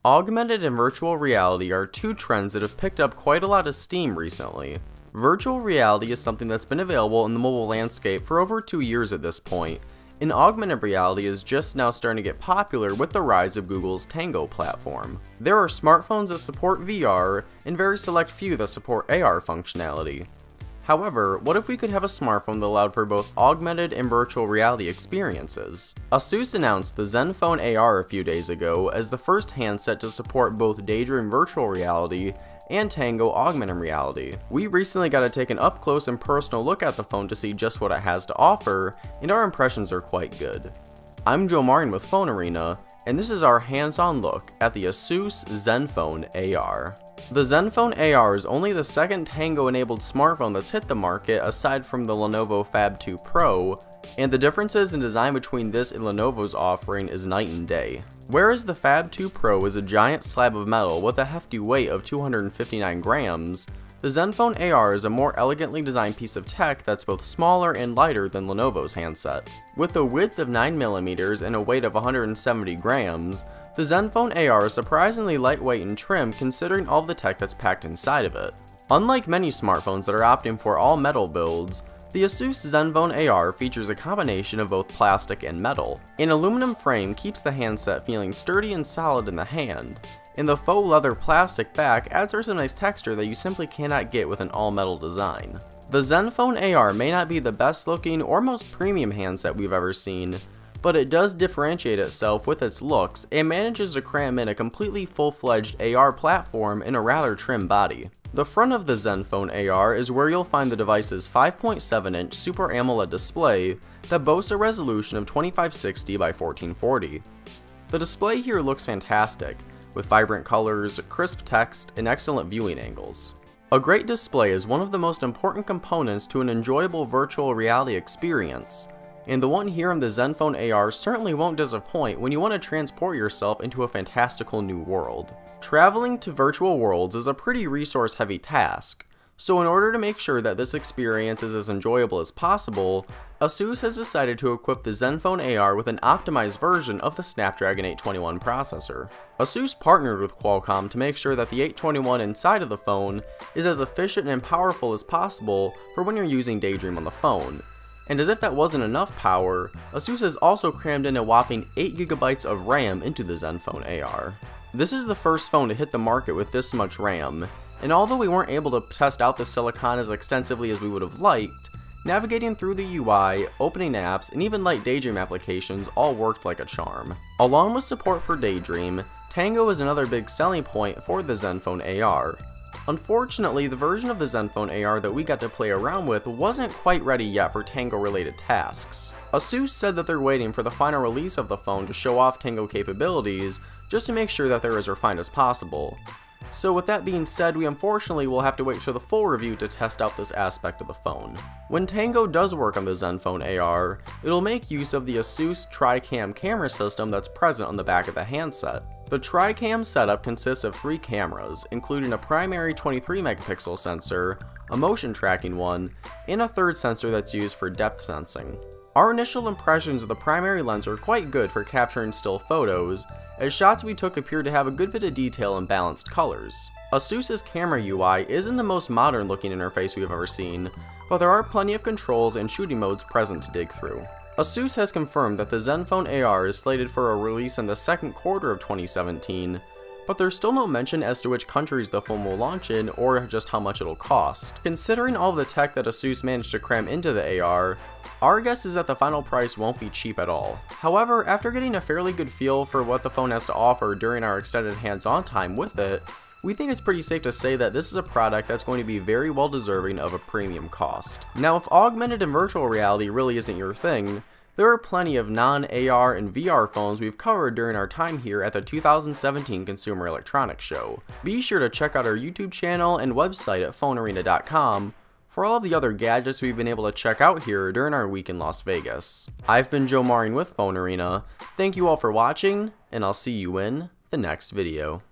Augmented and virtual reality are two trends that have picked up quite a lot of steam recently. Virtual reality is something that's been available in the mobile landscape for over 2 years at this point, and augmented reality is just now starting to get popular with the rise of Google's Tango platform. There are smartphones that support VR, and very select few that support AR functionality. However, what if we could have a smartphone that allowed for both augmented and virtual reality experiences? Asus announced the ZenFone AR a few days ago as the first handset to support both Daydream virtual reality and Tango augmented reality. We recently got to take an up close and personal look at the phone to see just what it has to offer, and our impressions are quite good. I'm Joe Martin with PhoneArena, and this is our hands-on look at the Asus ZenFone AR. The ZenFone AR is only the second Tango-enabled smartphone that's hit the market aside from the Lenovo Fab 2 Pro, and the differences in design between this and Lenovo's offering is night and day. Whereas the Fab 2 Pro is a giant slab of metal with a hefty weight of 259 grams, the ZenFone AR is a more elegantly designed piece of tech that's both smaller and lighter than Lenovo's handset. With a width of 9mm and a weight of 170 grams, the ZenFone AR is surprisingly lightweight and trim considering all the tech that's packed inside of it. Unlike many smartphones that are opting for all metal builds, the Asus ZenFone AR features a combination of both plastic and metal. An aluminum frame keeps the handset feeling sturdy and solid in the hand, and the faux leather plastic back adds some nice texture that you simply cannot get with an all-metal design. The ZenFone AR may not be the best looking or most premium handset we've ever seen, but it does differentiate itself with its looks and manages to cram in a completely full-fledged AR platform in a rather trim body. The front of the ZenFone AR is where you'll find the device's 5.7-inch Super AMOLED display that boasts a resolution of 2560 by 1440. The display here looks fantastic, with vibrant colors, crisp text, and excellent viewing angles. A great display is one of the most important components to an enjoyable virtual reality experience, and the one here in the ZenFone AR certainly won't disappoint when you want to transport yourself into a fantastical new world. Traveling to virtual worlds is a pretty resource-heavy task, so in order to make sure that this experience is as enjoyable as possible, Asus has decided to equip the ZenFone AR with an optimized version of the Snapdragon 821 processor. Asus partnered with Qualcomm to make sure that the 821 inside of the phone is as efficient and powerful as possible for when you're using Daydream on the phone. And as if that wasn't enough power, Asus has also crammed in a whopping 8GB of RAM into the ZenFone AR. This is the first phone to hit the market with this much RAM, and although we weren't able to test out the silicon as extensively as we would have liked, navigating through the UI, opening apps, and even light Daydream applications all worked like a charm. Along with support for Daydream, Tango is another big selling point for the ZenFone AR. Unfortunately, the version of the ZenFone AR that we got to play around with wasn't quite ready yet for Tango-related tasks. Asus said that they're waiting for the final release of the phone to show off Tango capabilities, just to make sure that they're as refined as possible. So with that being said, we unfortunately will have to wait for the full review to test out this aspect of the phone. When Tango does work on the ZenFone AR, it'll make use of the Asus Tri-Cam camera system that's present on the back of the handset. The Tri-Cam setup consists of 3 cameras, including a primary 23-megapixel sensor, a motion tracking one, and a third sensor that's used for depth sensing. Our initial impressions of the primary lens are quite good for capturing still photos, as shots we took appear to have a good bit of detail and balanced colors. Asus's camera UI isn't the most modern looking interface we've ever seen, but there are plenty of controls and shooting modes present to dig through. Asus has confirmed that the ZenFone AR is slated for a release in the second quarter of 2017, but there's still no mention as to which countries the phone will launch in or just how much it'll cost. Considering all of the tech that Asus managed to cram into the AR, our guess is that the final price won't be cheap at all. However, after getting a fairly good feel for what the phone has to offer during our extended hands-on time with it, we think it's pretty safe to say that this is a product that's going to be very well deserving of a premium cost. Now, if augmented and virtual reality really isn't your thing, there are plenty of non-AR and VR phones we've covered during our time here at the 2017 Consumer Electronics Show. Be sure to check out our YouTube channel and website at PhoneArena.com for all of the other gadgets we've been able to check out here during our week in Las Vegas. I've been Joe Martin with PhoneArena. Thank you all for watching, and I'll see you in the next video.